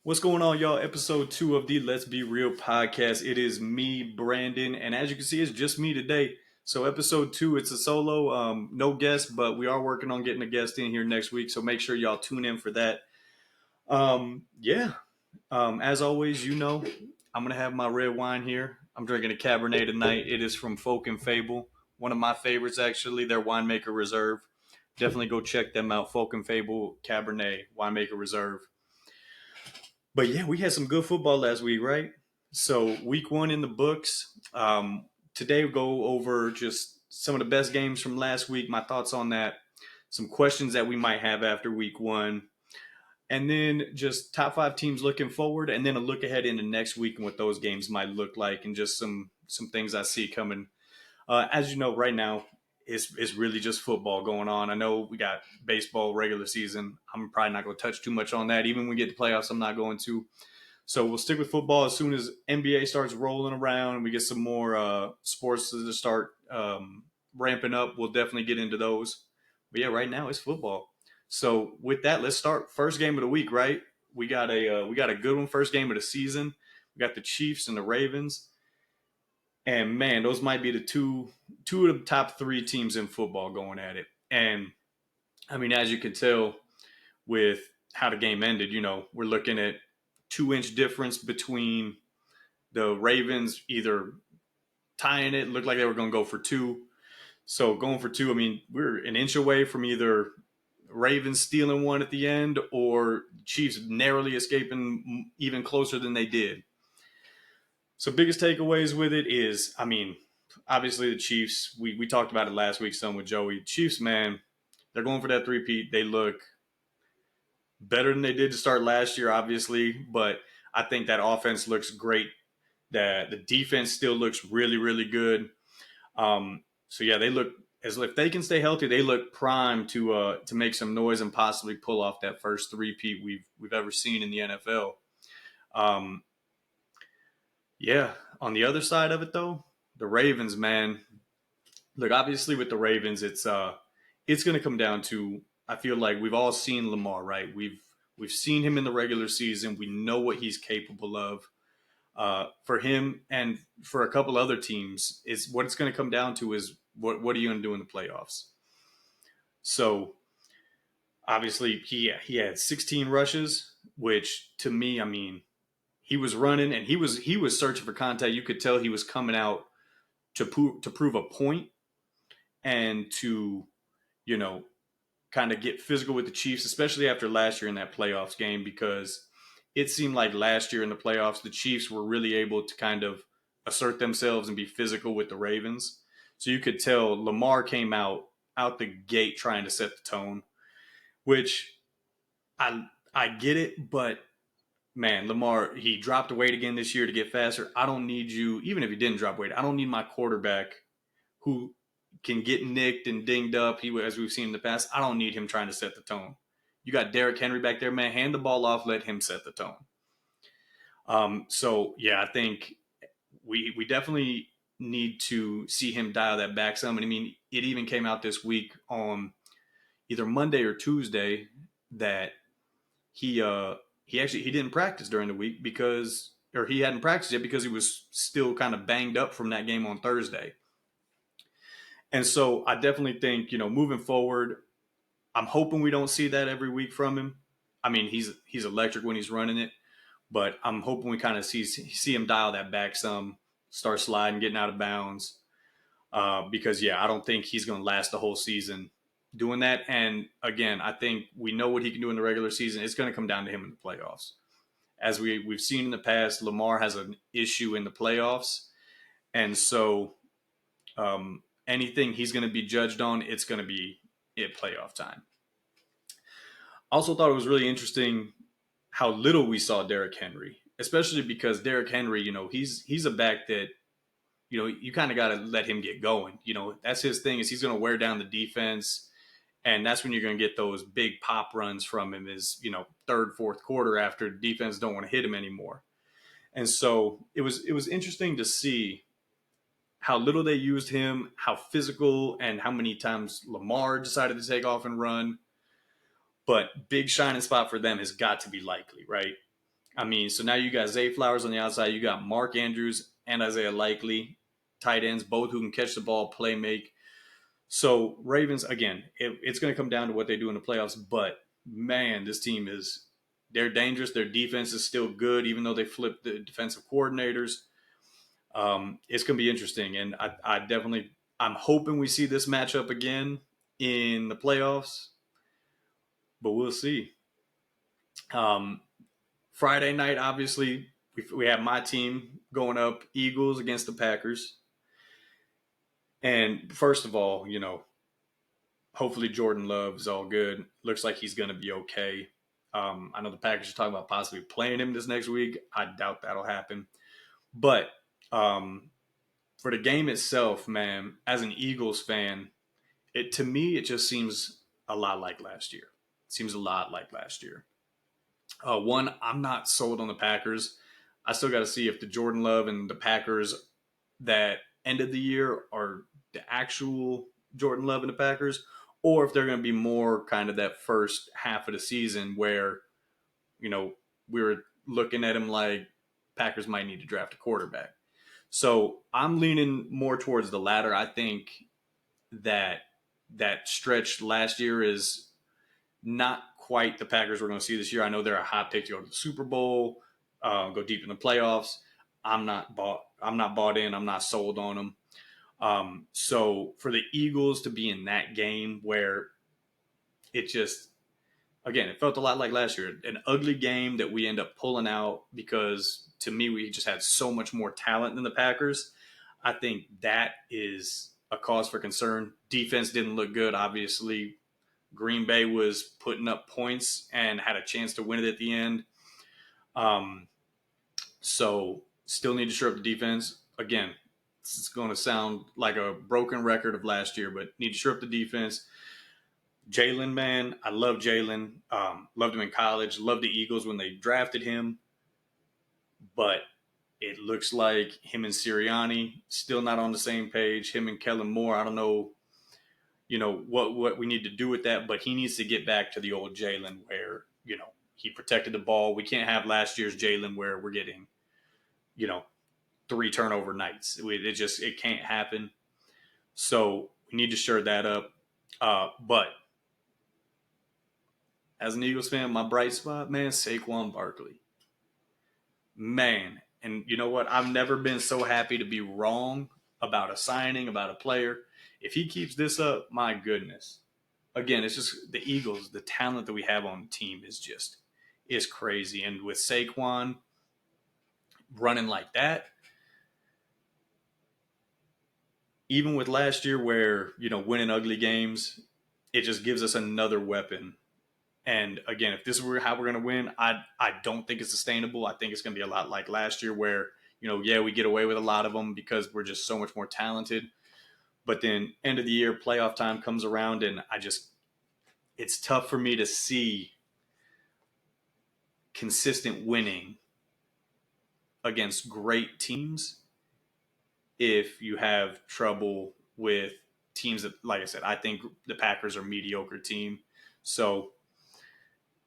What's going on, y'all? Episode 2 of the Let's Be Real podcast. It is me, Brandon, and as you can see, it's just me today. So, episode 2, it's a solo, no guest, but we are working on getting a guest in here next week. So, make sure y'all tune in for that. Yeah, as always, I'm going to have my red wine here. I'm drinking a Cabernet tonight. It is from Folk and Fable, one of my favorites, actually. Their Winemaker Reserve. Definitely go check them out. Folk and Fable Cabernet Winemaker Reserve. But yeah, we had some good football last week, right? So week 1 in the books. Today we'll go over just some of the best games from last week, my thoughts on that, some questions that we might have after week 1, and then just top 5 teams looking forward, and then a look ahead into next week and what those games might look like, and just some things I see coming. As you know, right now it's really just football going on. I know we got baseball regular season. I'm probably not going to touch too much on that. Even when we get to playoffs, I'm not going to. So we'll stick with football as soon as NBA starts rolling around and we get some more sports to start ramping up. We'll definitely get into those. But yeah, right now it's football. So with that, let's start. First game of the week, right? We got a good one. First game of the season. We got the Chiefs and the Ravens. And man, those might be the two of the top 3 teams in football going at it. And I mean, as you can tell with how the game ended, we're looking at 2-inch difference between the Ravens either tying it, looked like they were going to go for 2. So going for 2, I mean, we're an inch away from either Ravens stealing one at the end or Chiefs narrowly escaping even closer than they did. So biggest takeaways with it is, I mean, obviously the Chiefs, we talked about it last week some with Joey. Chiefs, man, they're going for that three-peat. They look better than they did to start last year, obviously, but I think that offense looks great. That the defense still looks really, really good. So yeah, they look as if they can stay healthy, they look primed to make some noise and possibly pull off that first three-peat we've ever seen in the NFL. Um, yeah, on the other side of it though, the Ravens, man. Look, obviously with the Ravens, it's going to come down to, I feel like we've all seen Lamar, right? We've seen him in the regular season. We know what he's capable of. For him and for a couple other teams, is what it's going to come down to is what are you going to do in the playoffs? So obviously he had 16 rushes, which to me, I mean, he was running and he was searching for contact. You could tell he was coming out to prove a point and to you know kind of get physical with the Chiefs, especially after last year in that playoffs game, because it seemed like last year in the playoffs, the Chiefs were really able to kind of assert themselves and be physical with the Ravens. So you could tell Lamar came out the gate trying to set the tone, which I get it, but man, Lamar, he dropped the weight again this year to get faster. I don't need you, even if he didn't drop weight, I don't need my quarterback who can get nicked and dinged up, as we've seen in the past. I don't need him trying to set the tone. You got Derrick Henry back there, man. Hand the ball off, let him set the tone. So yeah, I think we definitely need to see him dial that back some. And I mean, it even came out this week on either Monday or Tuesday that he didn't practice during the week because or he hadn't practiced yet because he was still kind of banged up from that game on Thursday. And so I definitely think, moving forward, I'm hoping we don't see that every week from him. I mean, he's electric when he's running it, but I'm hoping we kind of see him dial that back some, start sliding, getting out of bounds. Because yeah, I don't think he's going to last the whole season doing that. And again, I think we know what he can do in the regular season. It's going to come down to him in the playoffs. As we've seen in the past, Lamar has an issue in the playoffs, and so anything he's going to be judged on, it's going to be at playoff time. Also thought it was really interesting how little we saw Derrick Henry, especially because Derrick Henry, he's a back that, you kind of got to let him get going. That's his thing is he's going to wear down the defense. And that's when you're going to get those big pop runs from him is, third, fourth quarter after defense don't want to hit him anymore. And so it was interesting to see how little they used him, how physical, and how many times Lamar decided to take off and run. But big shining spot for them has got to be Likely, right? I mean, so now you got Zay Flowers on the outside. You got Mark Andrews and Isaiah Likely, tight ends, both who can catch the ball, play make. So Ravens, again, it's going to come down to what they do in the playoffs. But man, this team they're dangerous. Their defense is still good, even though they flipped the defensive coordinators. It's going to be interesting, and I definitely I'm hoping we see this matchup again in the playoffs, but we'll see. Um, Friday night, obviously, we have my team going up Eagles against the Packers. And first of all, hopefully Jordan Love is all good. Looks like he's going to be okay. I know the Packers are talking about possibly playing him this next week. I doubt that'll happen. But for the game itself, man, as an Eagles fan, to me, it just seems a lot like last year. It seems a lot like last year. One, I'm not sold on the Packers. I still got to see if the Jordan Love and the Packers that ended the year are the actual Jordan Love and the Packers, or if they're going to be more kind of that first half of the season where, we were looking at him like Packers might need to draft a quarterback. So I'm leaning more towards the latter. I think that that stretch last year is not quite the Packers we're going to see this year. I know they're a hot pick to go to the Super Bowl, go deep in the playoffs. I'm not bought. I'm not bought in. I'm not sold on them. So for the Eagles to be in that game where it just, again, it felt a lot like last year, an ugly game that we end up pulling out because to me we just had so much more talent than the Packers. I think that is a cause for concern. Defense didn't look good, obviously. Green Bay was putting up points and had a chance to win it at the end. Um, so still need to shore up the defense. Again, it's going to sound like a broken record of last year, but need to shore up the defense. Jalen, man, I love Jalen. Loved him in college. Loved the Eagles when they drafted him. But it looks like him and Sirianni still not on the same page. Him and Kellen Moore, I don't know, what we need to do with that, but he needs to get back to the old Jalen where, he protected the ball. We can't have last year's Jalen where we're getting, you know, 3 turnover nights. It can't happen. So we need to shore that up. But as an Eagles fan, my bright spot, man, Saquon Barkley. Man, and you know what? I've never been so happy to be wrong about a signing, about a player. If he keeps this up, my goodness. Again, it's just the Eagles, the talent that we have on the team is crazy. And with Saquon running like that, even with last year where, winning ugly games, it just gives us another weapon. And again, if this is how we're going to win, I don't think it's sustainable. I think it's going to be a lot like last year where, we get away with a lot of them because we're just so much more talented. But then end of the year, playoff time comes around, and it's tough for me to see consistent winning against great teams if you have trouble with teams that, like I said, I think the Packers are a mediocre team. So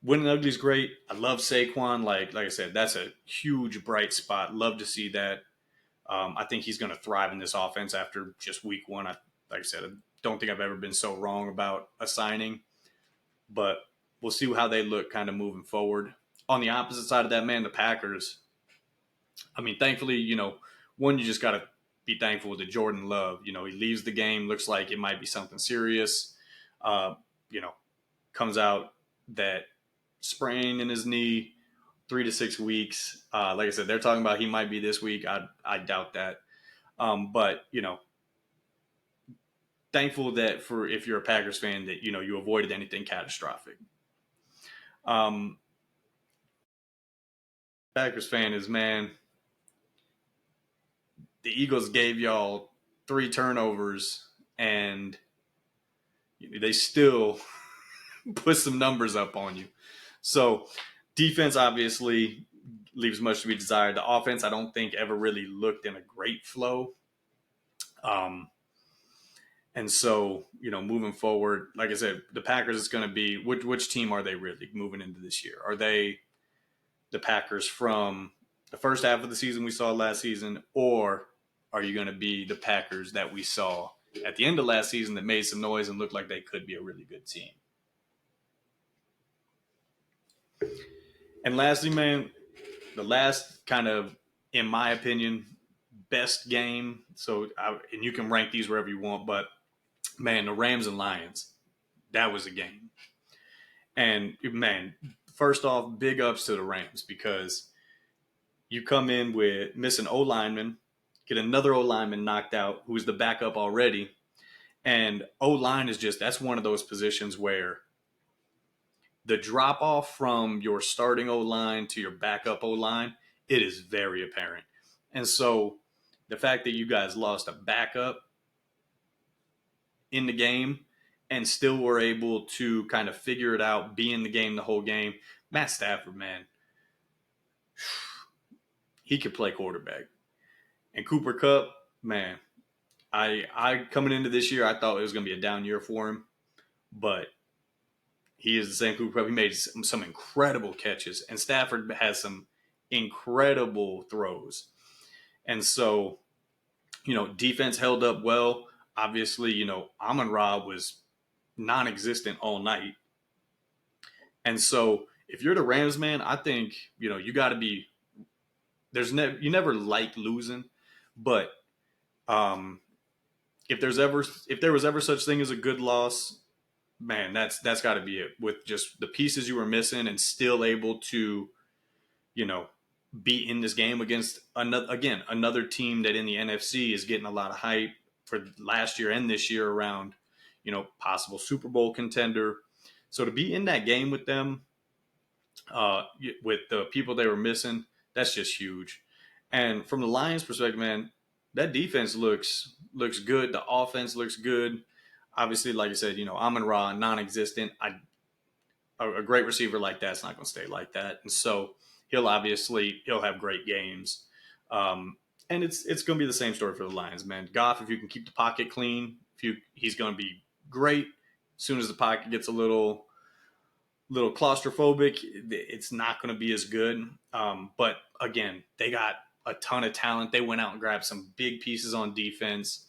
winning ugly is great. I love Saquon. Like I said, that's a huge bright spot. Love to see that. I think he's going to thrive in this offense after just week one. Like I said, I don't think I've ever been so wrong about a signing, but we'll see how they look kind of moving forward. On the opposite side of that, man, the Packers. I mean, thankfully, one, you just got to be thankful to Jordan Love. He leaves the game, looks like it might be something serious. Uh, you know, comes out that sprain in his knee, 3 to 6 weeks. Like I said, they're talking about he might be this week. I doubt that. But thankful that for if you're a Packers fan that you avoided anything catastrophic. Um, Packers fan is, man, the Eagles gave y'all 3 turnovers and they still put some numbers up on you. So defense obviously leaves much to be desired. The offense, I don't think ever really looked in a great flow. And so, moving forward, like I said, the Packers is going to be which team are they really moving into this year? Are they the Packers from the first half of the season we saw last season, or are you going to be the Packers that we saw at the end of last season that made some noise and looked like they could be a really good team? And lastly, man, the last kind of, in my opinion, best game. And you can rank these wherever you want, but man, the Rams and Lions, that was a game. And man, first off, big ups to the Rams because you come in with missing O lineman, get another O lineman knocked out who's the backup already. And O line is just, that's one of those positions where the drop off from your starting O line to your backup O line, it is very apparent. And so the fact that you guys lost a backup in the game and still were able to kind of figure it out, be in the game the whole game. Matt Stafford, man, he could play quarterback. And Cooper Kupp, man, I coming into this year, I thought it was going to be a down year for him, but he is the same Cooper Kupp. He made some incredible catches, and Stafford has some incredible throws. And so, defense held up well. Obviously, Amon-Ra was non-existent all night. And so if you're the Rams, man, I think, you got to be, you never like losing, but if there was ever such thing as a good loss, man, that's got to be it, with just the pieces you were missing and still able to, you know, be in this game against another team that in the NFC is getting a lot of hype for last year and this year around, possible Super Bowl contender. So to be in that game with them, with the people they were missing, that's just huge. And from the Lions' perspective, man, that defense looks good. The offense looks good. Obviously, like I said, Amon-Ra, non-existent. A great receiver like that's not going to stay like that, and so he'll have great games. And it's going to be the same story for the Lions, man. Goff, if you can keep the pocket clean, he's going to be great. As soon as the pocket gets a little claustrophobic, it's not going to be as good. But again, they got a ton of talent. They went out and grabbed some big pieces on defense.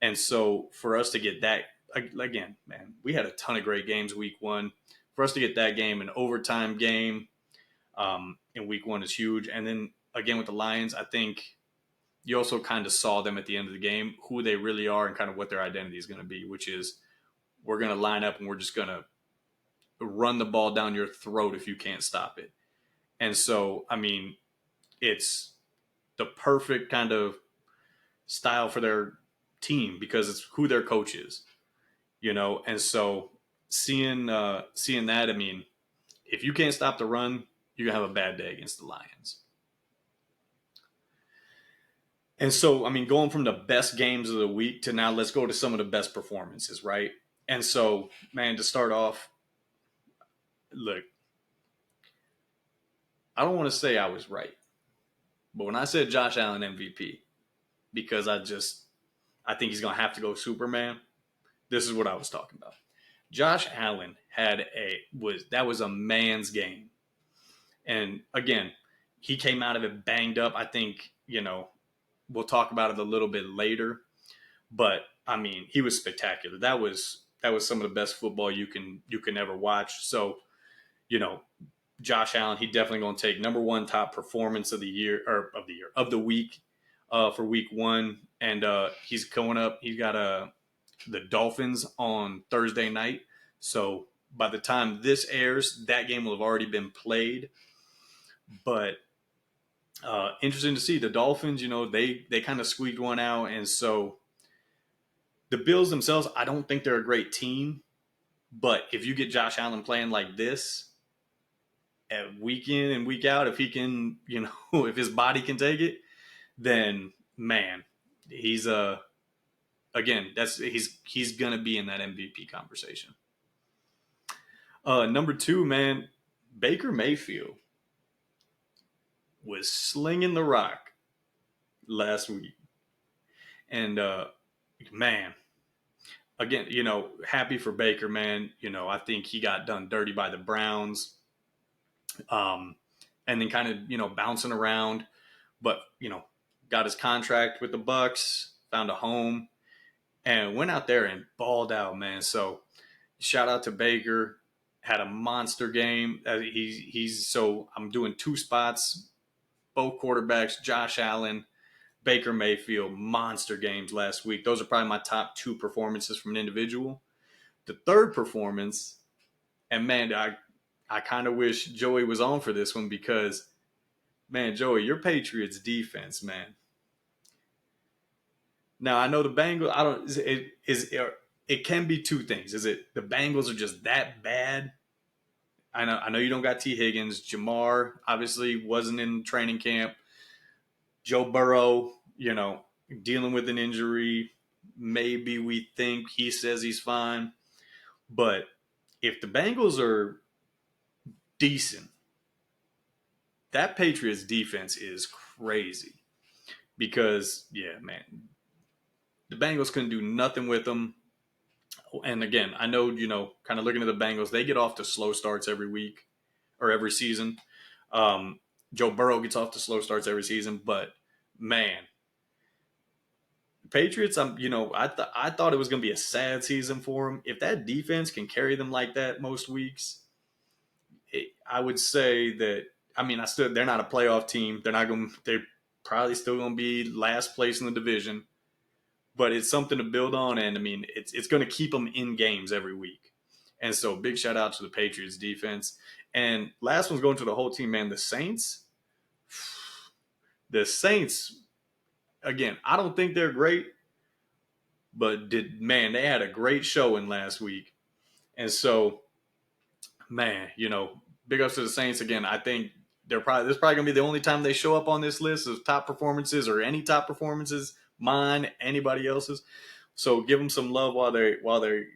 And so for us to get that, again, man, we had a ton of great games week one. For us to get that game, an overtime game in week one, is huge. And then again with the Lions, I think you also kind of saw them at the end of the game, who they really are and kind of what their identity is going to be, which is we're going to line up and we're just going to run the ball down your throat if you can't stop it. And so, I mean, it's the perfect kind of style for their team because it's who their coach is, And so seeing that, I mean, if you can't stop the run, you're going to have a bad day against the Lions. And so, I mean, going from the best games of the week to now, let's go to some of the best performances, right? And so, man, to start off, look, I don't want to say I was right, but when I said Josh Allen MVP, because I think he's going to have to go Superman, this is what I was talking about. Josh Allen that was a man's game. And again, he came out of it banged up. I think, we'll talk about it a little bit later, but I mean, he was spectacular. That was some of the best football you can ever watch. So, Josh Allen, he definitely going to take number one top performance of the week for week one. And he's going up. He's got the Dolphins on Thursday night. So by the time this airs, that game will have already been played. But interesting to see the Dolphins, they kind of squeaked one out. And so the Bills themselves, I don't think they're a great team. But if you get Josh Allen playing like this week in and week out, if he can, if his body can take it, then man, he's he's gonna be in that MVP conversation. Number two, man, Baker Mayfield was slinging the rock last week, and man, again, happy for Baker, man. I think he got done dirty by the Browns. and then kind of, bouncing around. But, got his contract with the Bucks, found a home, and went out there and balled out, man. So shout out to Baker. Had a monster game. He's so I'm doing two spots, both quarterbacks, Josh Allen, Baker Mayfield, monster games last week. Those are probably my top two performances from an individual. The third performance, and man, I kind of wish Joey was on for this one because, man, Joey, your Patriots defense, man. Now I know the Bengals. I don't. It can be two things. Is it the Bengals are just that bad? I know you don't got T. Higgins. Jamar obviously wasn't in training camp. Joe Burrow, dealing with an injury. Maybe we think he says he's fine. But if the Bengals are decent, that Patriots defense is crazy. Because, yeah, man, the Bengals couldn't do nothing with them. And again, I know, kind of looking at the Bengals, they get off to slow starts every week or every season. Joe Burrow gets off to slow starts every season, but man, Patriots, I thought it was going to be a sad season for them. If that defense can carry them like that most weeks, I would say that. I mean, they're not a playoff team. They're not going. They're probably still going to be last place in the division, but it's something to build on. And I mean, it's going to keep them in games every week. And so, big shout out to the Patriots defense. And last one's going to the whole team, man. The Saints. The Saints. Again, I don't think they're great, but they had a great showing last week. And so, man, big ups to the Saints again. I think this is probably gonna be the only time they show up on this list of top performances or any top performances, mine, anybody else's. So give them some love while they're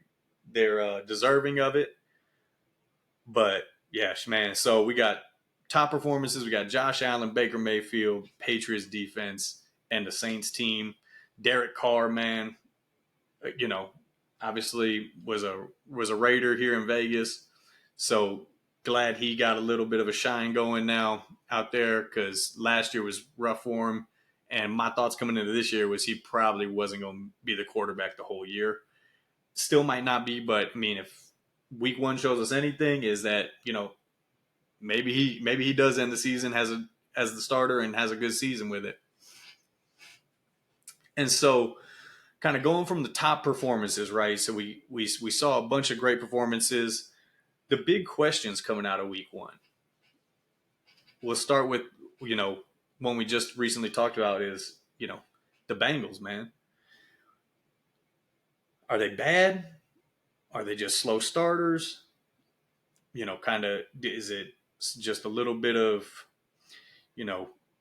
deserving of it. But yes, man. So we got top performances. We got Josh Allen, Baker Mayfield, Patriots defense, and the Saints team. Derek Carr, man, obviously was a Raider here in Vegas. So glad he got a little bit of a shine going now out there because last year was rough for him. And my thoughts coming into this year was he probably wasn't going to be the quarterback the whole year. Still might not be, but I mean, if week one shows us anything, is that maybe he does end the season as the starter and has a good season with it. And so, kind of going from the top performances, right? So we saw a bunch of great performances. The big questions coming out of week one. We'll start with, one we just recently talked about is, the Bengals, man. Are they bad? Are they just slow starters? Kind of, is it just a little bit of,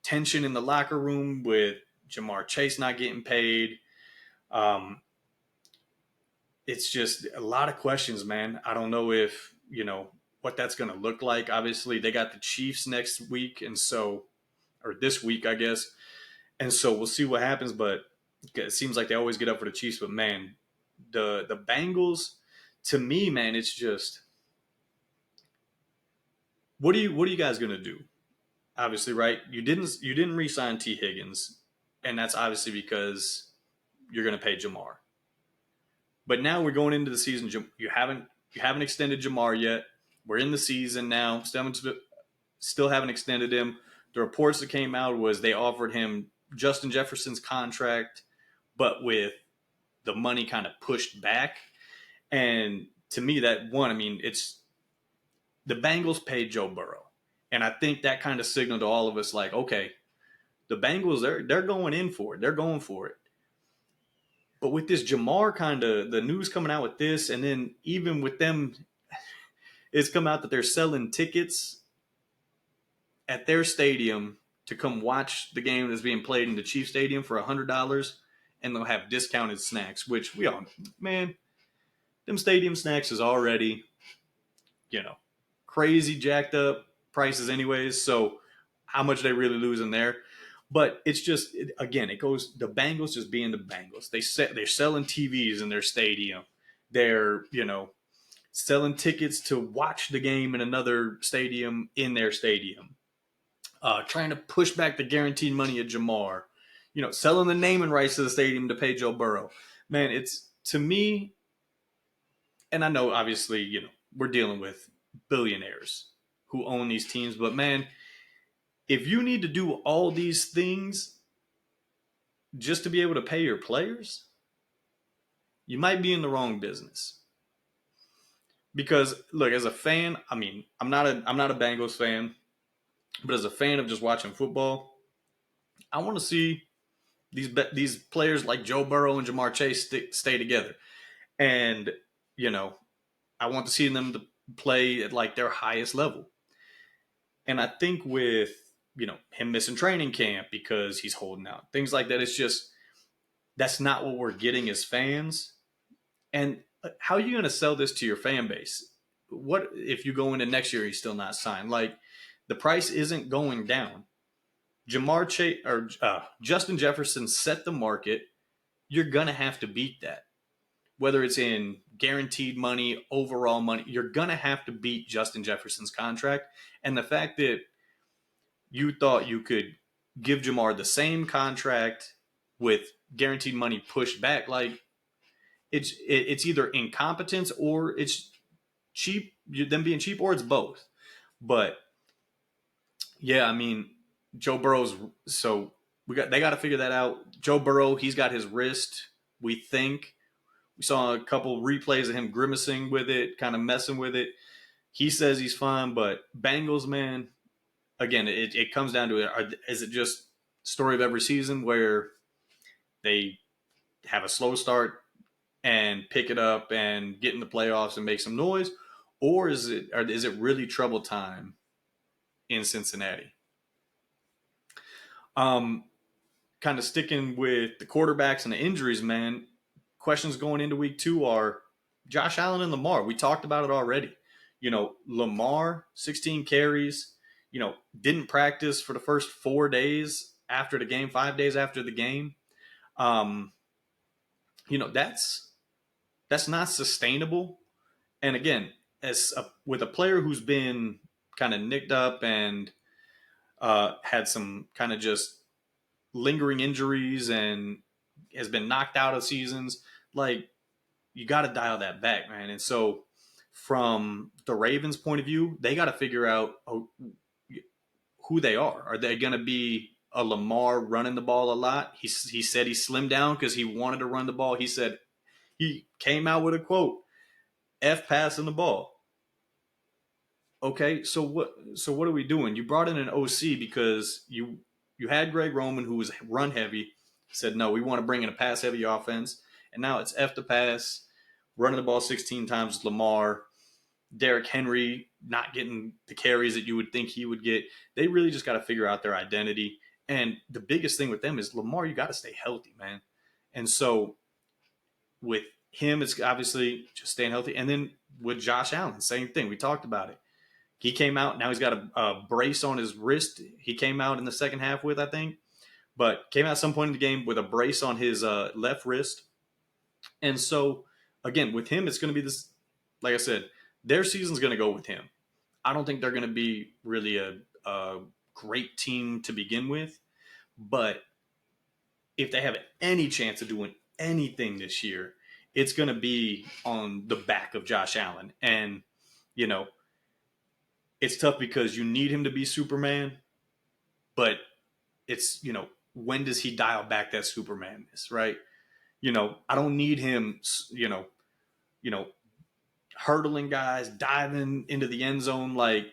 tension in the locker room with Jamar Chase not getting paid? It's just a lot of questions, man. I don't know if, what that's going to look like. Obviously, they got the Chiefs next week, or this week, I guess. And so we'll see what happens, but it seems like they always get up for the Chiefs. But man, the Bengals, to me, man, it's just what are you guys gonna do? Obviously, right? You didn't re-sign T. Higgins, and that's obviously because you're gonna pay Jamar. But now we're going into the season. You haven't extended Jamar yet. We're in the season now. Still haven't extended him. The reports that came out was they offered him Justin Jefferson's contract, but with the money kind of pushed back. And to me, it's the Bengals paid Joe Burrow. And I think that kind of signaled to all of us like, okay, the Bengals, they're going in for it. They're going for it. But with this Jamar kind of the news coming out with this, and then even with them, it's come out that they're selling tickets at their stadium to come watch the game that's being played in the Chiefs Stadium for $100, and they'll have discounted snacks, which we all, man, them stadium snacks is already, crazy jacked up prices anyways. So how much they really losing there? But it's just, again, it goes, the Bengals just being the Bengals. They're selling TVs in their stadium. They're, selling tickets to watch the game in another stadium in their stadium. trying to push back the guaranteed money of Jamar, selling the naming rights to the stadium to pay Joe Burrow. Man, it's to me, and I know obviously, we're dealing with billionaires who own these teams, but man, if you need to do all these things just to be able to pay your players, you might be in the wrong business. Because look, as a fan, I mean, I'm not a Bengals fan, but as a fan of just watching football, I want to see these players like Joe Burrow and Jamar Chase stay together, and you know, I want to see them to play at like their highest level. And I think with him missing training camp because he's holding out, things like that, it's just that's not what we're getting as fans. And how are you going to sell this to your fan base? What if you go into next year he's still not signed? Like the price isn't going down. Jamar Chase or Justin Jefferson set the market. You're gonna have to beat that. Whether it's in guaranteed money, overall money, you're gonna have to beat Justin Jefferson's contract. And the fact that you thought you could give Jamar the same contract with guaranteed money pushed back, like it's either incompetence or it's cheap, them being cheap, or it's both. But yeah, I mean, Joe Burrow's so they got to figure that out. Joe Burrow, he's got his wrist. We think we saw a couple replays of him grimacing with it, kind of messing with it. He says he's fine, but Bengals, man, again, it comes down to it. Is it just story of every season where they have a slow start and pick it up and get in the playoffs and make some noise, or is it really trouble time in Cincinnati? Kind of sticking with the quarterbacks and the injuries, man. Questions going into week 2 are Josh Allen and Lamar. We talked about it already. Lamar, 16 carries, didn't practice for the first 4 days after the game, 5 days after the game. That's not sustainable. And again, with a player who's been kind of nicked up and had some kind of just lingering injuries and has been knocked out of seasons, like you got to dial that back, man. And so from the Ravens' point of view, they got to figure out who they are. Are they going to be a Lamar running the ball a lot? He said he slimmed down because he wanted to run the ball. He said he came out with a quote, F passing the ball. Okay, so what are we doing? You brought in an OC because you had Greg Roman, who was run heavy, said no, we want to bring in a pass heavy offense, and now it's F the pass, running the ball 16 times with Lamar, Derrick Henry not getting the carries that you would think he would get. They really just got to figure out their identity. And the biggest thing with them is Lamar, you got to stay healthy, man. And so with him, it's obviously just staying healthy. And then with Josh Allen, same thing. We talked about it. He came out. Now he's got a brace on his wrist. He came out in the second half with, I think, but came out at some point in the game with a brace on his left wrist. And so, again, with him, it's going to be this, like I said, their season's going to go with him. I don't think they're going to be really a great team to begin with. But if they have any chance of doing anything this year, it's going to be on the back of Josh Allen. And, it's tough because you need him to be Superman, but it's, when does he dial back that Supermanness, right? I don't need him, hurdling guys, diving into the end zone. Like,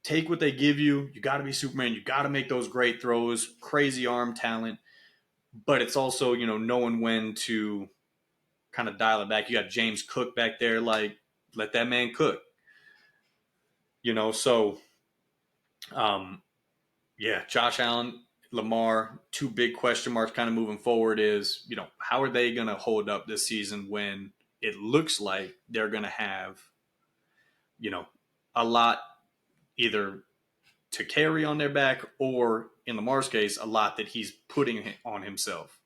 take what they give you. You got to be Superman. You got to make those great throws, crazy arm talent. But it's also, knowing when to kind of dial it back. You got James Cook back there. Like, let that man cook. So, yeah, Josh Allen, Lamar, 2 big question marks kind of moving forward is, how are they going to hold up this season when it looks like they're going to have, a lot either to carry on their back or, in Lamar's case, a lot that he's putting on himself.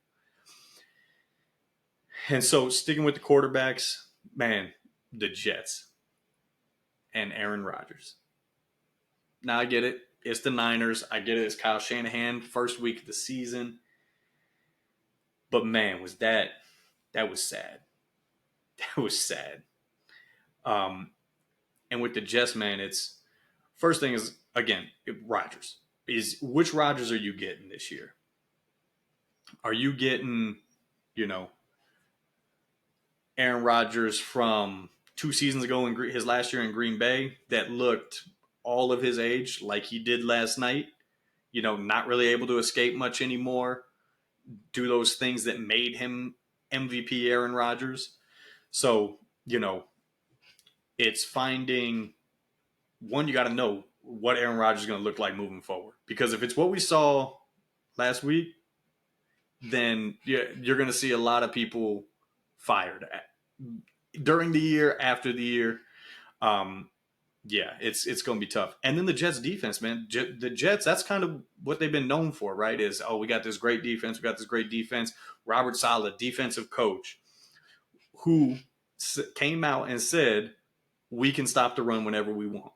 And so sticking with the quarterbacks, man, the Jets and Aaron Rodgers. Now I get it. It's the Niners. I get it. It's Kyle Shanahan, first week of the season. But man, that was sad. That was sad. Um, and with the Jets, man, it's first thing is again Rodgers. Is which Rodgers are you getting this year? Are you getting, you know, Aaron Rodgers from 2 seasons ago in his last year in Green Bay that looked all of his age like he did last night? You know, not really able to escape much anymore. Do those things that made him MVP Aaron Rodgers. So, you know, it's finding one, you got to know what Aaron Rodgers is going to look like moving forward. Because if it's what we saw last week, then you're going to see a lot of people fired during the year, after the year. Yeah, it's going to be tough. And then the Jets defense, man. The Jets, that's kind of what they've been known for, right? Is, we got this great defense. We got this great defense. Robert Saleh, defensive coach, who came out and said, we can stop the run whenever we want.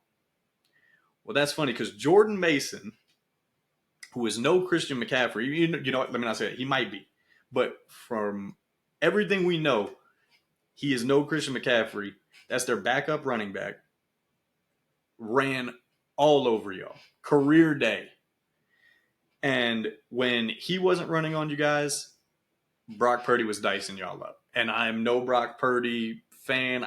Well, that's funny because Jordan Mason, who is no Christian McCaffrey, you know, let me not say it, he might be. But from everything we know, he is no Christian McCaffrey. That's their backup running back. Ran all over y'all. Career day. And when he wasn't running on you guys, Brock Purdy was dicing y'all up. And I'm no Brock Purdy fan.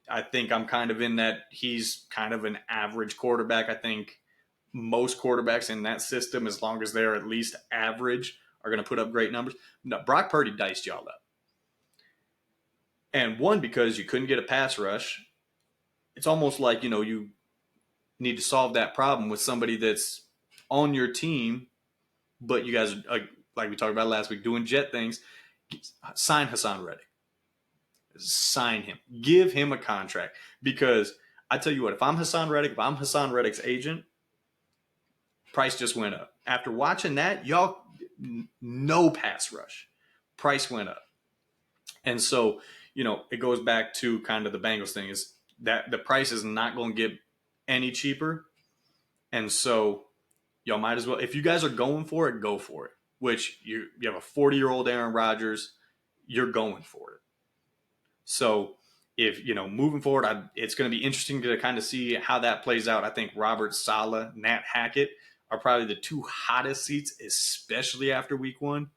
I think I'm kind of in that he's kind of an average quarterback. I think most quarterbacks in that system, as long as they're at least average, are going to put up great numbers. No, Brock Purdy diced y'all up. And one, because you couldn't get a pass rush. It's almost like, you need to solve that problem with somebody that's on your team, but you guys, like we talked about last week, doing jet things. Sign Hassan Reddick. Sign him. Give him a contract. Because I tell you what, if I'm Hassan Reddick's agent, price just went up. After watching that, y'all, no pass rush. Price went up. And so, it goes back to kind of the Bengals thing, is that the price is not going to get any cheaper. And so y'all might as well, if you guys are going for it, go for it. Which you have a 40-year-old Aaron Rodgers, you're going for it. So if, moving forward, it's going to be interesting to kind of see how that plays out. I think Robert Saleh, Nat Hackett are probably the two hottest seats, especially after week one.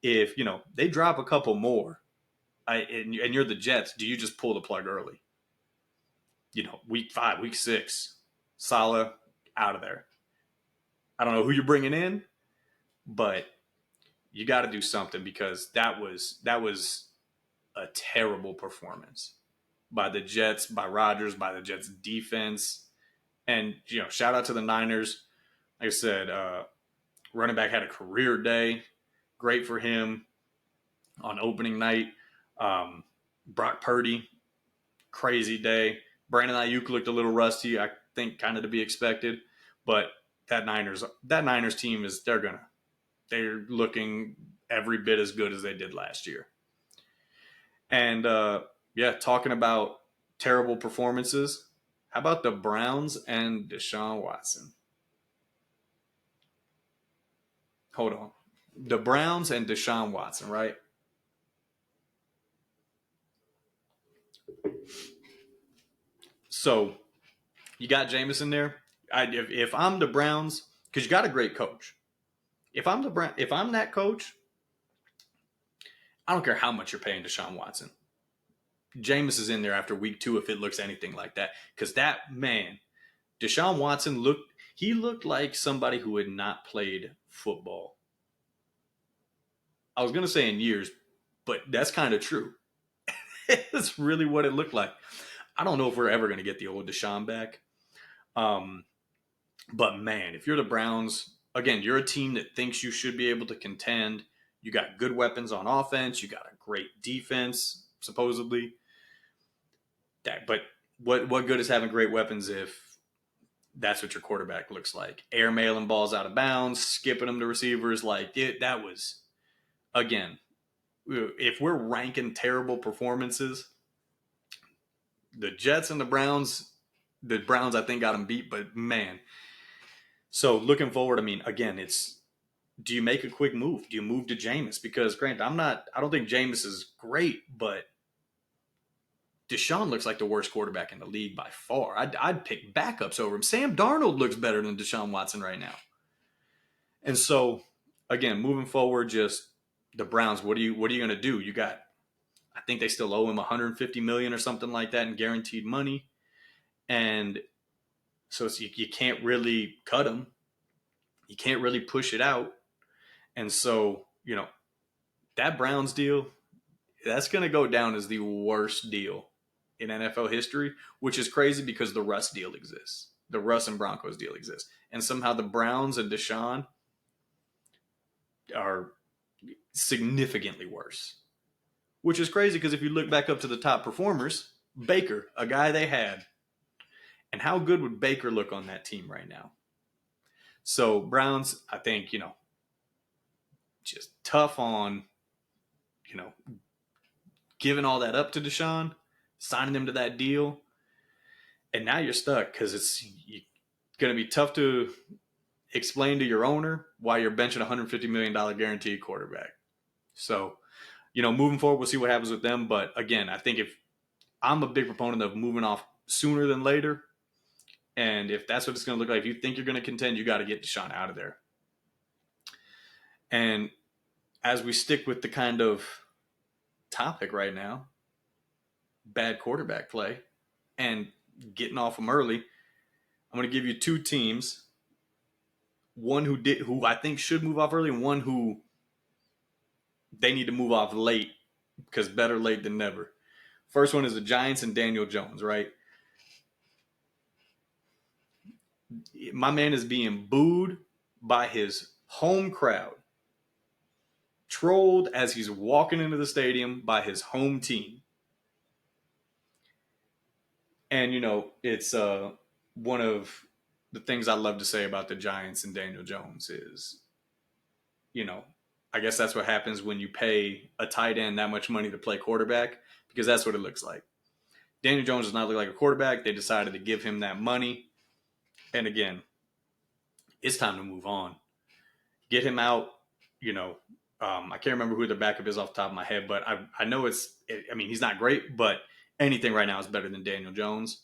If, they drop a couple more and you're the Jets, do you just pull the plug early? Week 5, week 6, Saleh out of there. I don't know who you're bringing in, but you got to do something, because that was a terrible performance by the Jets, by Rodgers, by the Jets defense. And, shout out to the Niners. Like I said, running back had a career day. Great for him on opening night. Brock Purdy, crazy day. Brandon Ayuk looked a little rusty, I think, kind of to be expected. But that Niners team they're looking every bit as good as they did last year. And talking about terrible performances, how about the Browns and Deshaun Watson? Hold on. The Browns and Deshaun Watson, right? So you got Jameis in there. If I'm the Browns, because you got a great coach. If I'm that coach, I don't care how much you're paying Deshaun Watson. Jameis is in there after week 2 if it looks anything like that. Because that man, Deshaun Watson looked like somebody who had not played football. I was going to say in years, but that's kind of true. It's really what it looked like. I don't know if we're ever going to get the old Deshaun back. But man, if you're the Browns, again, you're a team that thinks you should be able to contend. You got good weapons on offense. You got a great defense, supposedly. But what good is having great weapons if that's what your quarterback looks like? Air mailing balls out of bounds, skipping them to receivers. That was, again, if we're ranking terrible performances, the Jets and the Browns The Browns, I think, got them beat, but man. So looking forward, I mean, again, it's do you make a quick move? Do you move to Jameis? Because granted, I don't think Jameis is great, but Deshaun looks like the worst quarterback in the league by far. I'd pick backups over him. Sam Darnold looks better than Deshaun Watson right now. And so, again, moving forward, just the Browns. What are you going to do? You got, I think they still owe him 150 million or something like that in guaranteed money, and so you can't really cut him. You can't really push it out, and so that Browns deal, that's going to go down as the worst deal in NFL history, which is crazy because the Russ deal exists. The Russ and Broncos deal exists. And somehow the Browns and Deshaun are significantly worse, which is crazy because if you look back up to the top performers, Baker, a guy they had, and how good would Baker look on that team right now? So Browns, I think, just tough on, giving all that up to Deshaun, signing him to that deal, and now you're stuck because it's going to be tough to explain to your owner why you're benching a $150 million guaranteed quarterback. So, moving forward, we'll see what happens with them. But again, I think if I'm a big proponent of moving off sooner than later, and if that's what it's going to look like, if you think you're going to contend, you got to get Deshaun out of there. And as we stick with the kind of topic right now, bad quarterback play and getting off them early, I'm going to give you two teams. One who I think should move off early, and one who they need to move off late because better late than never. First one is the Giants and Daniel Jones, right? My man is being booed by his home crowd, trolled as he's walking into the stadium by his home team. And, it's one of the things I love to say about the Giants and Daniel Jones is, I guess that's what happens when you pay a tight end that much money to play quarterback, because that's what it looks like. Daniel Jones does not look like a quarterback. They decided to give him that money. And again, it's time to move on. Get him out. I can't remember who the backup is off the top of my head, but I know he's not great, but anything right now is better than Daniel Jones.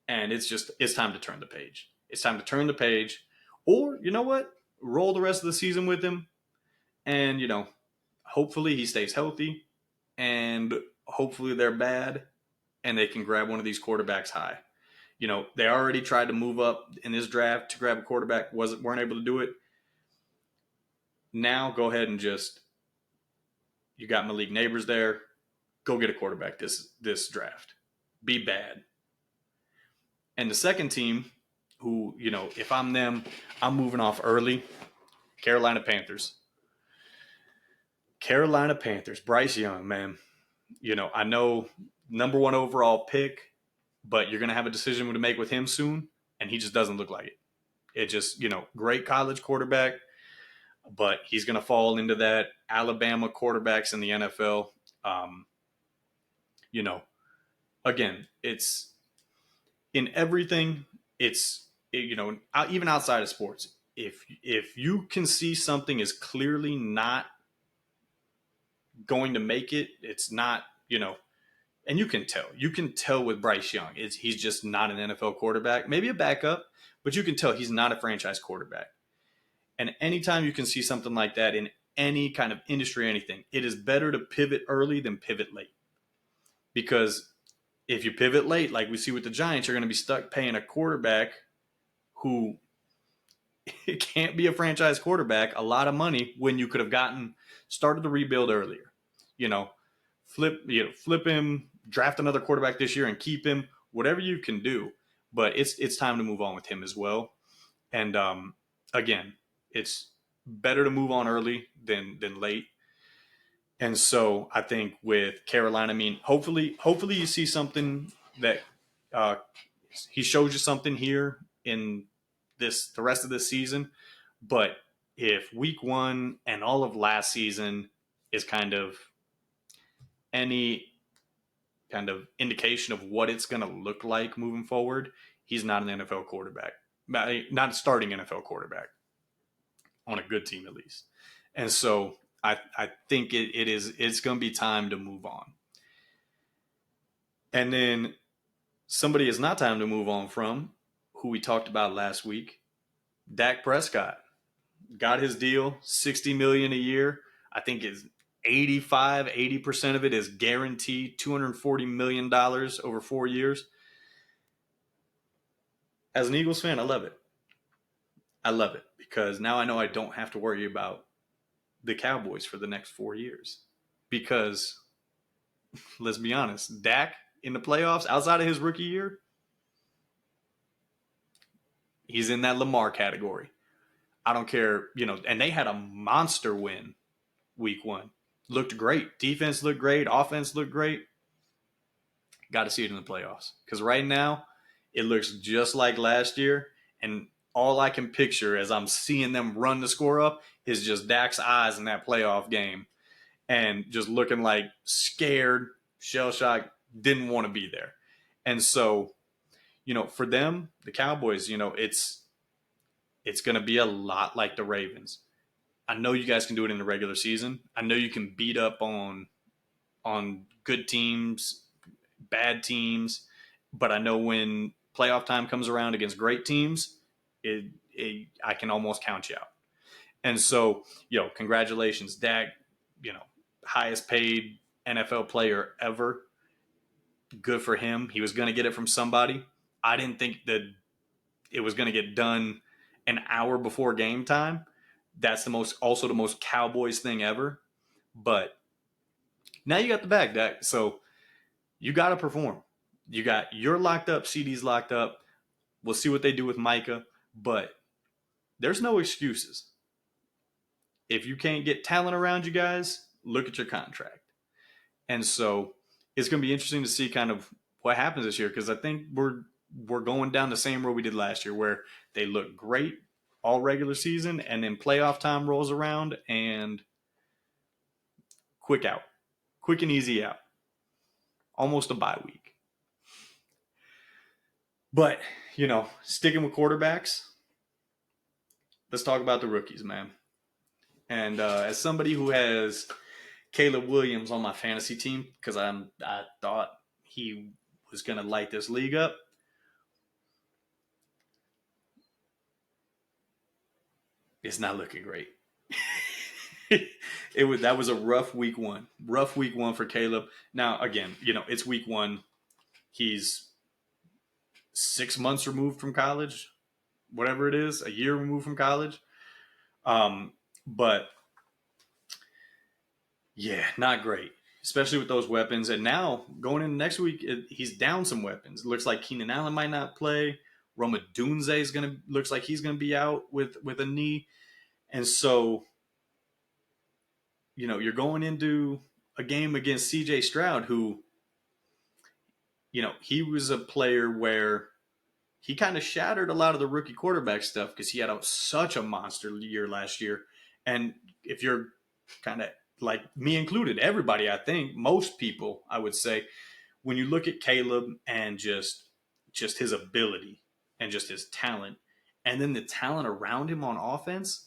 And it's time to turn the page. It's time to turn the page. Or, you know what? Roll the rest of the season with him. And, hopefully he stays healthy. And hopefully they're bad. And they can grab one of these quarterbacks high. They already tried to move up in this draft to grab a quarterback. Weren't able to do it. Now go ahead and you got Malik Neighbors there. Go get a quarterback this draft. Be bad. And the second team, who, if I'm them, I'm moving off early. Carolina Panthers. Bryce Young, man. I know number 1 overall pick, but you're going to have a decision to make with him soon, and he just doesn't look like it. It just, great college quarterback, but he's going to fall into that Alabama quarterbacks in the NFL. Again, it's in everything. Even outside of sports, if you can see something is clearly not going to make it, it's not, and you can tell with Bryce Young, he's just not an NFL quarterback, maybe a backup, but you can tell he's not a franchise quarterback. And anytime you can see something like that in any kind of industry, anything, it is better to pivot early than pivot late. Because if you pivot late, like we see with the Giants, you're going to be stuck paying a quarterback who can't be a franchise quarterback a lot of money when you could have started the rebuild earlier. Flip him, draft another quarterback this year and keep him, whatever you can do. But it's time to move on with him as well. And again, it's better to move on early than late. And so I think with Carolina, hopefully you see something that he shows you something here in the rest of this season. But if week 1 and all of last season is kind of any kind of indication of what it's going to look like moving forward, he's not an NFL quarterback, not a starting NFL quarterback on a good team at least. And so I think it's going to be time to move on. And then somebody it's not time to move on from, who we talked about last week, Dak Prescott. Got his deal, $60 million a year. I think it's 80% of it is guaranteed, $240 million over 4 years. As an Eagles fan, I love it. I love it because now I know I don't have to worry about the Cowboys for the next 4 years. Because let's be honest, Dak in the playoffs, outside of his rookie year, he's in that Lamar category. I don't care, and they had a monster win week 1. Looked great. Defense looked great. Offense looked great. Got to see it in the playoffs. Because right now, it looks just like last year. And all I can picture as I'm seeing them run the score up is just Dak's eyes in that playoff game. And just looking like scared, shell-shocked, didn't want to be there. And so, for them, the Cowboys, it's going to be a lot like the Ravens. I know you guys can do it in the regular season. I know you can beat up on good teams, bad teams, but I know when playoff time comes around against great teams, I can almost count you out. And so, congratulations, Dak, highest paid NFL player ever. Good for him. He was going to get it from somebody. I didn't think that it was going to get done an hour before game time. That's also the most Cowboys thing ever. But now you got the bag, Dak. So you got to perform. You're locked up. CD's locked up. We'll see what they do with Micah. But there's no excuses. If you can't get talent around you guys, look at your contract. And so it's going to be interesting to see kind of what happens this year, because I think we're going down the same road we did last year, where they look great all regular season, and then playoff time rolls around and quick and easy out. Almost a bye week. But, sticking with quarterbacks, let's talk about the rookies, man. And as somebody who has Caleb Williams on my fantasy team, because I thought he was going to light this league up, it's not looking great. That was a rough week 1. Rough week 1 for Caleb. Now, again, it's week 1. He's 6 months removed from college, whatever it is, a year removed from college. But yeah, not great, especially with those weapons. And now going into next week, he's down some weapons. It looks like Keenan Allen might not play. Rome Odunze looks like he's going to be out with a knee. And so, you're going into a game against CJ Stroud, who, he was a player where he kind of shattered a lot of the rookie quarterback stuff because he had such a monster year last year. And if you're kind of like me included, everybody, I think, most people, I would say, when you look at Caleb and just his ability and just his talent, and then the talent around him on offense,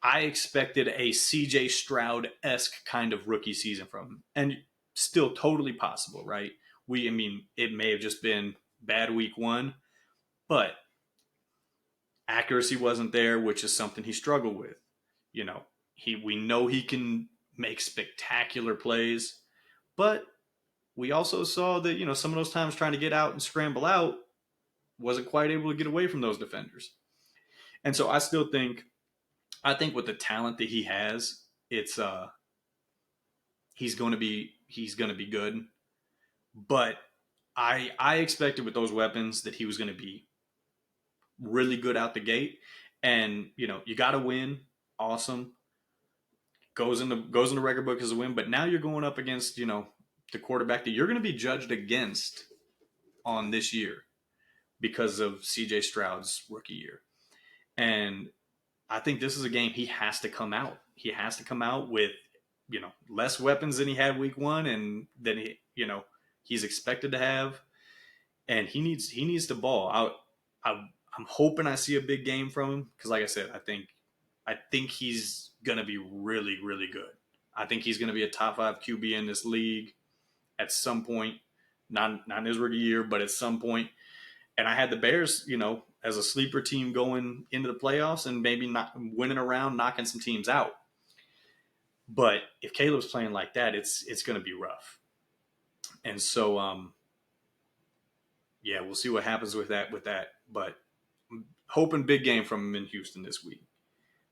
I expected a CJ Stroud-esque kind of rookie season from him. And still totally possible, right? It may have just been bad week 1, but accuracy wasn't there, which is something he struggled with. We know he can make spectacular plays, but we also saw that, some of those times trying to get out and scramble out wasn't quite able to get away from those defenders. And so I think with the talent that he has, it's he's going to be good. But I expected with those weapons that he was going to be really good out the gate. And you got to win, awesome. Goes in the record book as a win. But now you're going up against the quarterback that you're going to be judged against on this year because of CJ Stroud's rookie year. And I think this is a game he has to come out. He has to come out with, less weapons than he had week 1 and than he's expected to have. and he needs the ball. I'm hoping I see a big game from him because, like I said, I think he's gonna be really really good. I think he's gonna be a top 5 QB in this league at some point. Not in his rookie year, but at some point. And I had the Bears, as a sleeper team going into the playoffs and maybe not winning around, knocking some teams out. But if Caleb's playing like that, it's going to be rough. And so, yeah, we'll see what happens with that. But I'm hoping big game from him in Houston this week.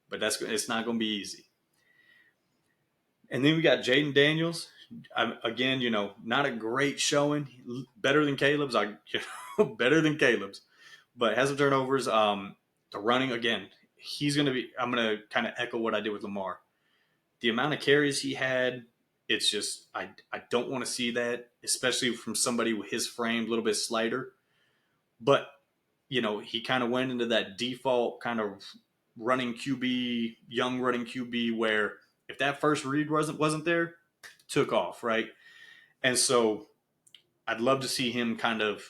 But it's not going to be easy. And then we got Jaden Daniels. Again, not a great showing. Better than Caleb's. Better than Caleb's. But has some turnovers. The running, again, he's going to be – I'm going to kind of echo what I did with Lamar. The amount of carries he had, it's just I don't want to see that, especially from somebody with his frame, a little bit slighter. But, he kind of went into that default kind of running QB, young running QB where if that first read wasn't there, took off, right? And so I'd love to see him kind of,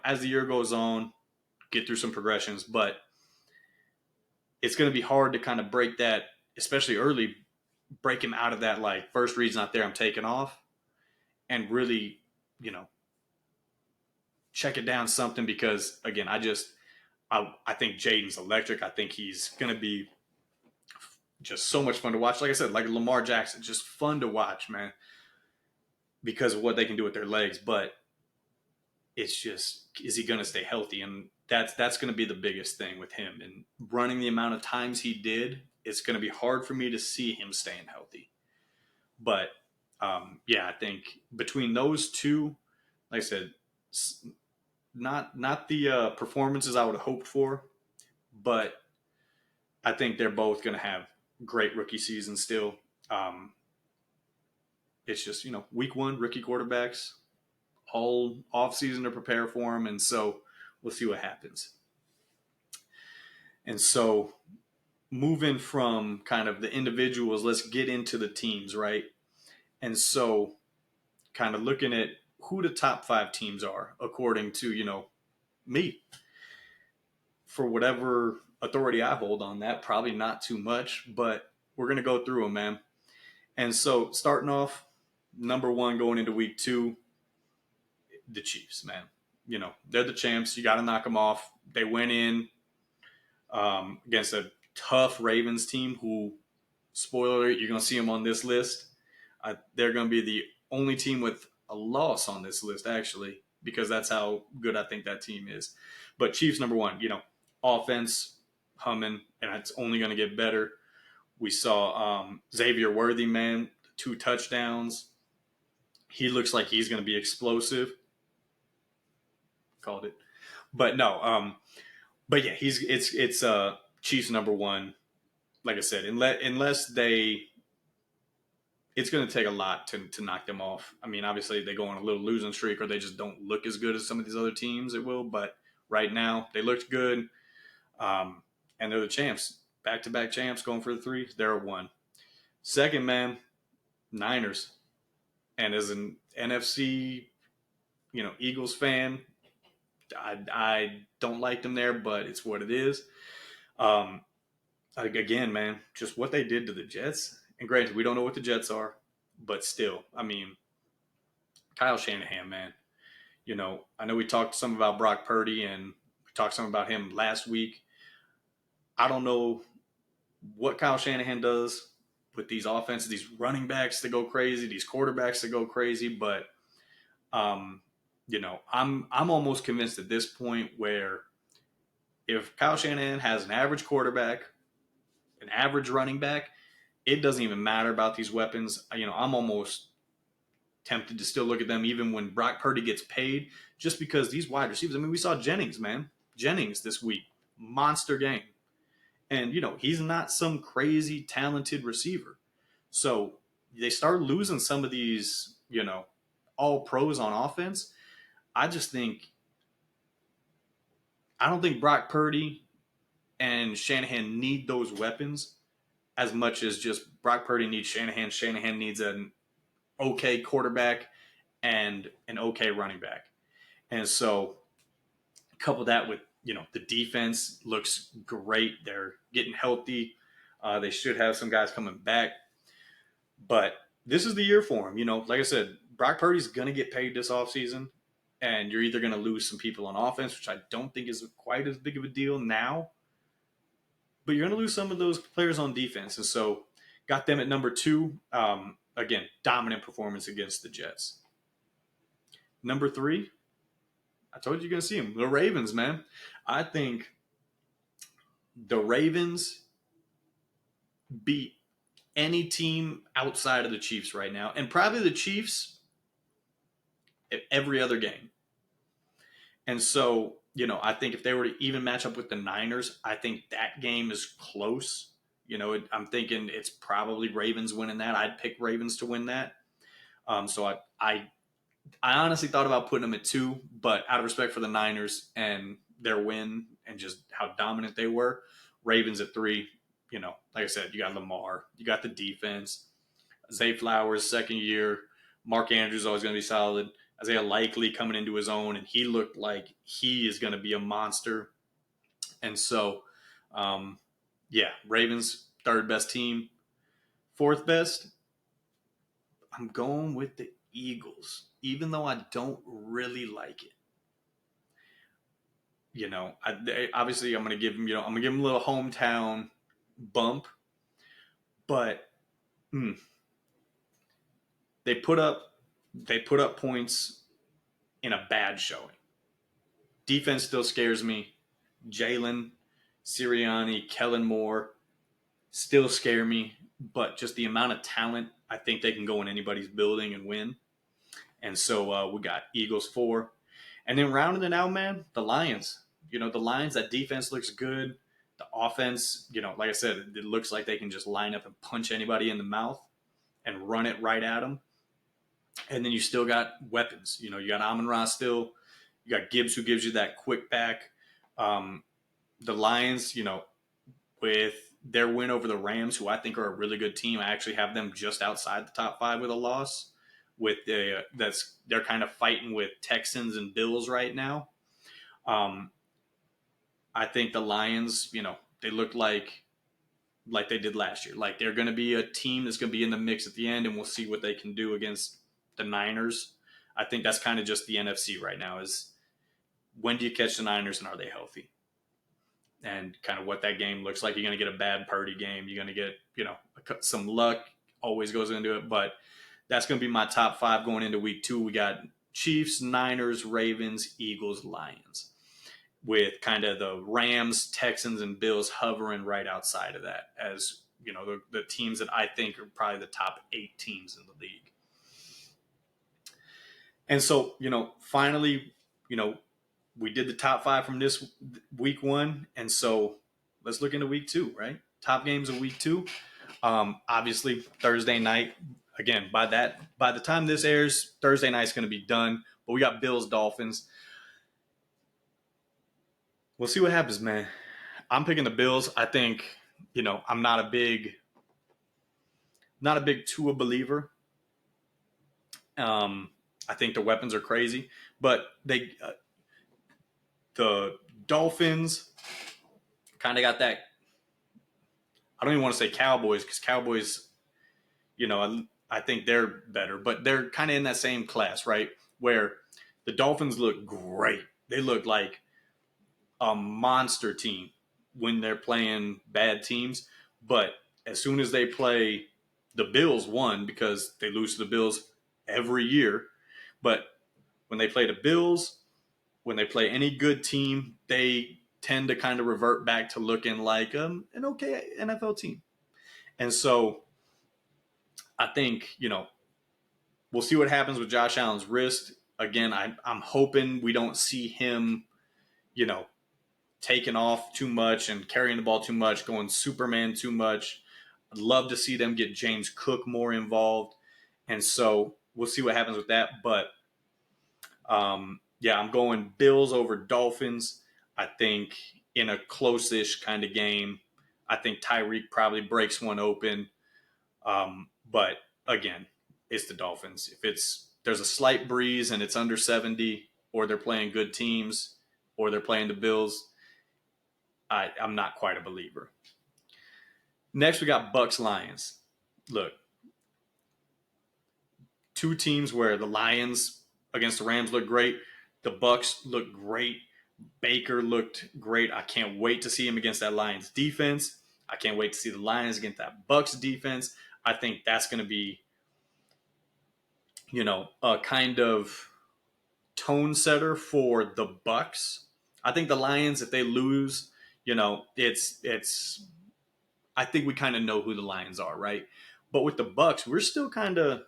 as the year goes on, get through some progressions, but it's going to be hard to kind of break that, especially early, break him out of that, like, first read's not there, I'm taking off, and really, check it down something because, again, I think Jaden's electric. I think he's going to be just so much fun to watch. Like I said, like Lamar Jackson, just fun to watch, man, because of what they can do with their legs. But it's just, is he going to stay healthy? And that's going to be the biggest thing with him. And running the amount of times he did, it's going to be hard for me to see him staying healthy. But yeah, I think between those two, like I said, not the performances I would have hoped for, but I think they're both going to have great rookie seasons still. It's just, week one, rookie quarterbacks, all offseason to prepare for them. And so we'll see what happens. And so moving from kind of the individuals, let's get into the teams, right? And so kind of looking at who the top 5 teams are according to, me. For whatever authority I hold on that, probably not too much, but we're going to go through them, man. And so starting off, number 1 going into week 2, the Chiefs, man. They're the champs. You got to knock them off. They went in against a tough Ravens team who, spoiler alert, you're going to see them on this list. They're going to be the only team with a loss on this list, actually, because that's how good I think that team is. But Chiefs, number 1, offense humming, and it's only going to get better. We saw Xavier Worthy, man, 2 touchdowns. He looks like he's going to be explosive. Called it. But no, but yeah, it's Chiefs number 1. Like I said, unless it's going to take a lot to knock them off. I mean, obviously they go on a little losing streak or they just don't look as good as some of these other teams. It will, but right now they looked good, and they're the champs, back-to-back champs, going for the 3. They're at 1. Second, man, Niners, and as an NFC, Eagles fan, I don't like them there, but it's what it is. Again, man, just what they did to the Jets. And granted, we don't know what the Jets are, but still, I mean, Kyle Shanahan, man. I know we talked some about Brock Purdy and we talked some about him last week. I don't know what Kyle Shanahan does with these offenses, these running backs that go crazy, these quarterbacks that go crazy, but I'm almost convinced at this point where if Kyle Shanahan has an average quarterback, an average running back, it doesn't even matter about these weapons. I'm almost tempted to still look at them even when Brock Purdy gets paid, just because these wide receivers. I mean, we saw Jennings, man. Jennings this week, monster game. And, he's not some crazy talented receiver. So they start losing some of these, all pros on offense. I don't think Brock Purdy and Shanahan need those weapons as much as just Brock Purdy needs Shanahan. Shanahan needs an okay quarterback and an okay running back. And so Couple that with, the defense looks great. They're getting healthy. They should have some guys coming back. But this is the year for him. Like I said, Brock Purdy's going to get paid this offseason, and you're either going to lose some people on offense, which I don't think is quite as big of a deal now, but you're going to lose some of those players on defense. And so got them at number 2. Again, dominant performance against the Jets. Number 3, I told you you're going to see them. The Ravens, man. I think the Ravens beat any team outside of the Chiefs right now, and probably the Chiefs at every other game. And so, I think if they were to even match up with the Niners, I think that game is close. I'm thinking it's probably Ravens winning that. I'd pick Ravens to win that. So I honestly thought about putting them at 2, but out of respect for the Niners and their win and just how dominant they were, Ravens at 3. Like I said, you got Lamar, you got the defense, Zay Flowers, second year, Mark Andrews always going to be solid, Isaiah Likely coming into his own, and he looked like he is going to be a monster. And so, Ravens, third best team. Fourth best, I'm going with the Eagles, even though I don't really like it. Obviously I'm going to give them, I'm going to give them a little hometown bump, but they put up points in a bad showing. Defense still scares me. Jalen, Sirianni, Kellen Moore still scare me, but just the amount of talent, I think they can go in anybody's building and win. And so we got Eagles 4. And then rounding it out, man, the Lions. The Lions, that defense looks good. The offense, like I said, it looks like they can just line up and punch anybody in the mouth and run it right at them. And then you still got weapons. You got Amon-Ra still. You got Gibbs, who gives you that quick back. The Lions, with their win over the Rams, who I think are a really good team, I actually have them just outside the top 5 with a loss. They're kind of fighting with Texans and Bills right now. I think the Lions, they look like they did last year. Like they're going to be a team that's going to be in the mix at the end, and we'll see what they can do against the Niners. I think that's kind of just the NFC right now is when do you catch the Niners and are they healthy? And kind of what that game looks like. You're going to get a bad Purdy game. You're going to get, some luck always goes into it. But that's going to be my top 5 going into week 2. We got Chiefs, Niners, Ravens, Eagles, Lions, with kind of the Rams, Texans, and Bills hovering right outside of that as, the teams that I think are probably the top 8 teams in the league. And so, finally, we did the top 5 from this week 1. And so let's look into week 2, right? Top games of week 2. Obviously, Thursday night. Again, by the time this airs, Thursday night's going to be done. But we got Bills, Dolphins. We'll see what happens, man. I'm picking the Bills. I think, I'm not a big Tua believer. I think the weapons are crazy, but the Dolphins kind of got that. I don't even want to say Cowboys because Cowboys, I think they're better, but they're kind of in that same class, right? Where the Dolphins look great. They look like a monster team when they're playing bad teams. But as soon as they play the Bills, one, because they lose to the Bills every year. But when they play the Bills, when they play any good team, they tend to kind of revert back to looking like an okay NFL team. And so I think, we'll see what happens with Josh Allen's wrist. Again, I'm hoping we don't see him, taking off too much and carrying the ball too much, going Superman too much. I'd love to see them get James Cook more involved. And so we'll see what happens with that. But, I'm going Bills over Dolphins. I think in a close-ish kind of game, I think Tyreek probably breaks one open. But, again, it's the Dolphins. If there's a slight breeze and it's under 70 or they're playing good teams, or they're playing the Bills, I'm not quite a believer. Next, we got Bucks Lions. Look, two teams where the Lions against the Rams look great. The Bucks look great. Baker looked great. I can't wait to see him against that Lions defense. I can't wait to see the Lions against that Bucks defense. I think that's going to be, a kind of tone setter for the Bucks. I think the Lions, if they lose, it's. I think we kind of know who the Lions are, right? But with the Bucks, we're still kind of.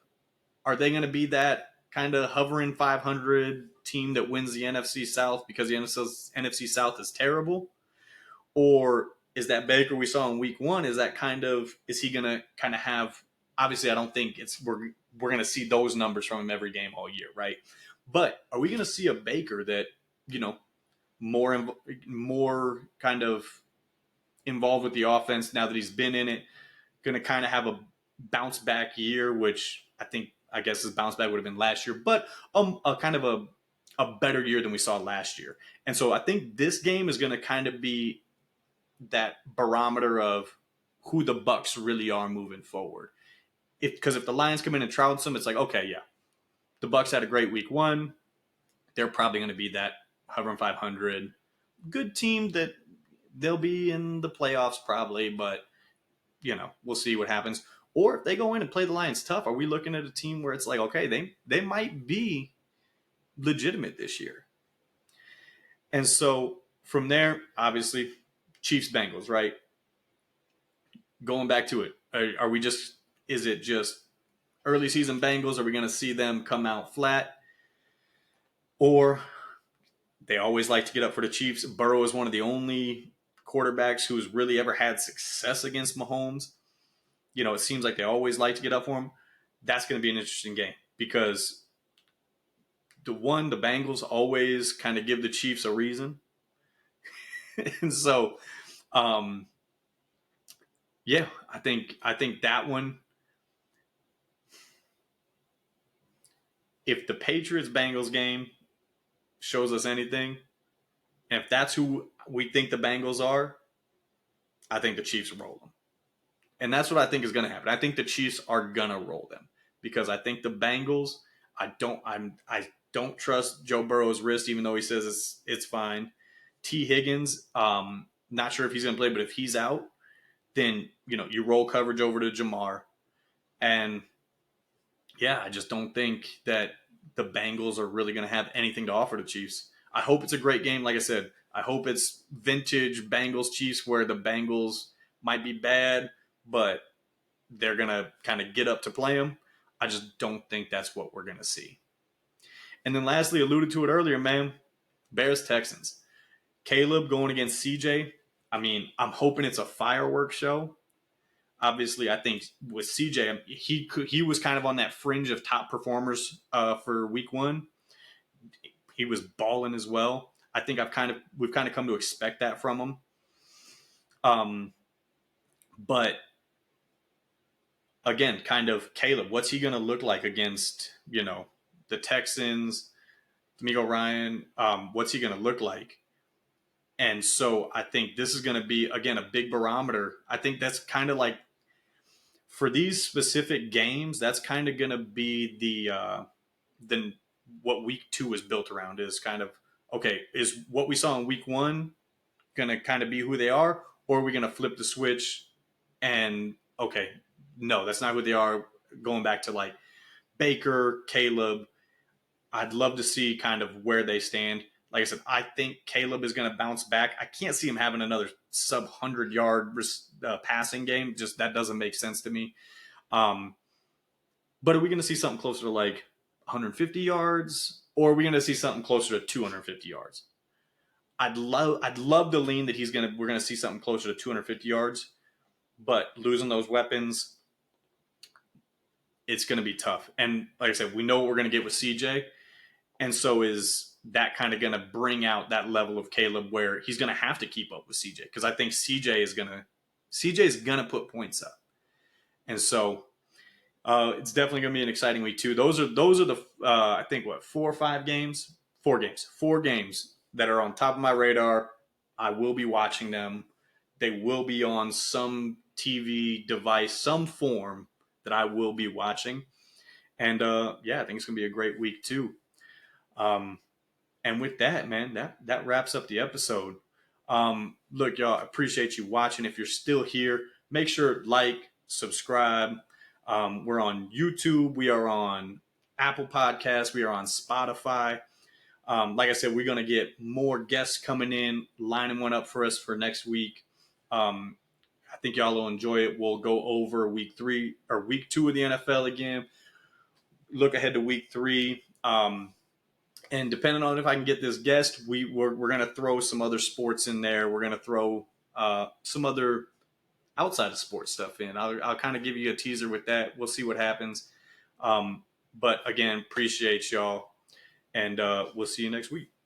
Are they going to be that kind of hovering 500 team that wins the NFC South because the NFC South is terrible? Or is that Baker we saw in week one? Is he going to kind of have, obviously I don't think we're going to see those numbers from him every game all year, right? But are we going to see a Baker that, more kind of involved with the offense now that he's been in it, going to kind of have a bounce back year, which I guess his bounce back would have been last year, but a kind of a better year than we saw last year. And so I think this game is going to kind of be that barometer of who the Bucks really are moving forward. Because if the Lions come in and trounce them, it's like, okay, yeah, the Bucks had a great week one. They're probably going to be that hovering 500 good team that they'll be in the playoffs probably, but we'll see what happens. Or if they go in and play the Lions tough, are we looking at a team where it's like, okay, they might be legitimate this year? And so from there, obviously, Chiefs Bengals, right? Going back to it, is it just early season Bengals? Are we going to see them come out flat? Or they always like to get up for the Chiefs. Burrow is one of the only quarterbacks who's really ever had success against Mahomes. It seems like they always like to get up for him. That's going to be an interesting game because the Bengals always kind of give the Chiefs a reason. And so, yeah, I think that one, if the Patriots Bengals game shows us anything, and if that's who we think the Bengals are, I think the Chiefs roll them. And that's what I think is going to happen. I think the Chiefs are going to roll them because I think the Bengals, I don't trust Joe Burrow's wrist, even though he says it's fine. T. Higgins, not sure if he's going to play, but if he's out, then you roll coverage over to Jamar. And yeah, I just don't think that the Bengals are really going to have anything to offer the Chiefs. I hope it's a great game. Like I said, I hope it's vintage Bengals Chiefs where the Bengals might be bad, but they're going to kind of get up to play them. I just don't think that's what we're going to see. And then lastly, alluded to it earlier, man, Bears-Texans. Caleb going against CJ. I mean, I'm hoping it's a fireworks show. Obviously, I think with CJ, he was kind of on that fringe of top performers for week one. He was balling as well. I think we've kind of come to expect that from him. But again, kind of Caleb, what's he going to look like against, the Texans, DeMeco Ryan? What's he going to look like? And so I think this is going to be, again, a big barometer. I think that's kind of like, for these specific games, that's kind of going to be the what week two is built around is kind of, okay, is what we saw in week one going to kind of be who they are? Or are we going to flip the switch and, okay, no, that's not who they are. Going back to like Baker, Caleb, I'd love to see kind of where they stand. Like I said, I think Caleb is going to bounce back. I can't see him having another sub 100-yard passing game. Just that doesn't make sense to me. But are we going to see something closer to like 150 yards, or are we going to see something closer to 250 yards? I'd love to lean that we're going to see something closer to 250 yards, but losing those weapons, it's going to be tough. And like I said, we know what we're going to get with CJ, and so is that kind of going to bring out that level of Caleb where he's going to have to keep up with CJ, because I think CJ is going to put points up. And so it's definitely going to be an exciting week too. Those are the I think 4 games that are on top of my radar. I will be watching them. They will be on some TV device, some form that I will be watching. And yeah, I think it's gonna be a great week too. Um, and with that, man, that wraps up the episode. Look, y'all, appreciate you watching. If you're still here, make sure like, subscribe. We're on YouTube. We are on Apple Podcasts. We are on Spotify. Like I said, we're gonna get more guests coming in, lining one up for us for next week. Um, I think y'all will enjoy it. We'll go over week 2 of the NFL again. Look ahead to week 3. And depending on if I can get this guest, we're going to throw some other sports in there. We're going to throw some other outside of sports stuff in. I'll kind of give you a teaser with that. We'll see what happens. But again, appreciate y'all, and we'll see you next week.